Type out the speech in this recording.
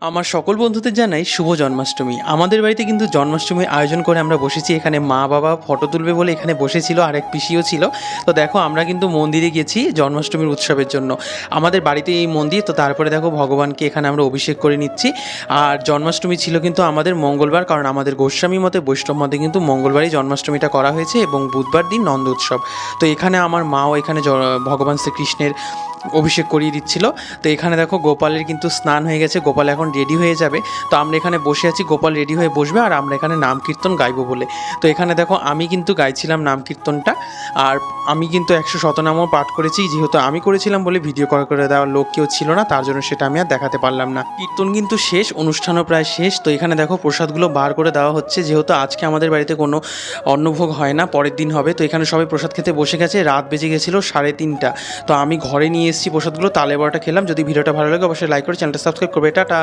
আমার সকল বন্ধুদের জানাই শুভ জন্মাষ্টমী। আমাদের বাড়িতে কিন্তু জন্মাষ্টমীর আয়োজন করে আমরা বসেছি। এখানে মা বাবা ফটো তুলবে বলে এখানে বসেছিল, আর এক পিসিও ছিল। তো দেখো আমরা কিন্তু মন্দিরে গেছি জন্মাষ্টমীর উৎসবের জন্য। আমাদের বাড়িতে এই মন্দির, তো তারপরে দেখো ভগবানকে এখানে আমরা অভিষেক করে নিচ্ছি। আর জন্মাষ্টমী ছিল কিন্তু আমাদের মঙ্গলবার, কারণ আমাদের গোস্বামী মতে বৈষ্ণব মতে কিন্তু মঙ্গলবারই জন্মাষ্টমীটা করা হয়েছে এবং বুধবার দিন নন্দ উৎসব। তো এখানে আমার মাও এখানে ভগবান শ্রীকৃষ্ণের অভিষেক করিয়ে দিচ্ছিল। তো এখানে দেখো গোপালের কিন্তু স্নান হয়ে গেছে, গোপাল এখন রেডি হয়ে যাবে। তো আমরা এখানে বসে আছি, গোপাল রেডি হয়ে বসবে আর আমরা এখানে নাম কীর্তন গাইবো বলে। তো এখানে দেখো আমি কিন্তু গাইছিলাম নাম কীর্তনটা, আর আমি কিন্তু 100 শতনামও পাঠ করেছি। যেহেতু আমি করেছিলাম বলে ভিডিও করে দেওয়ার লোক কেউ ছিল না, তার জন্য সেটা আমি আর দেখাতে পারলাম না। কীর্তন কিন্তু শেষ, অনুষ্ঠানও প্রায় শেষ। তো এখানে দেখো প্রসাদগুলো বার করে দেওয়া হচ্ছে, যেহেতু আজকে আমাদের বাড়িতে কোনো অন্নভোগ হয় না, পরের দিন হবে। তো এখানে সবাই প্রসাদ খেতে বসে গেছে, রাত বেজে গেছিলো 3:30। তো আমি ঘরে নিয়ে এসেছি প্রসাদগুলো, তালে বড়াটা খেলাম। যদি ভিডিওটা ভালো লাগে অবশ্যই লাইক করে চ্যানেলটা সাবস্ক্রাইব করবে। টাটা।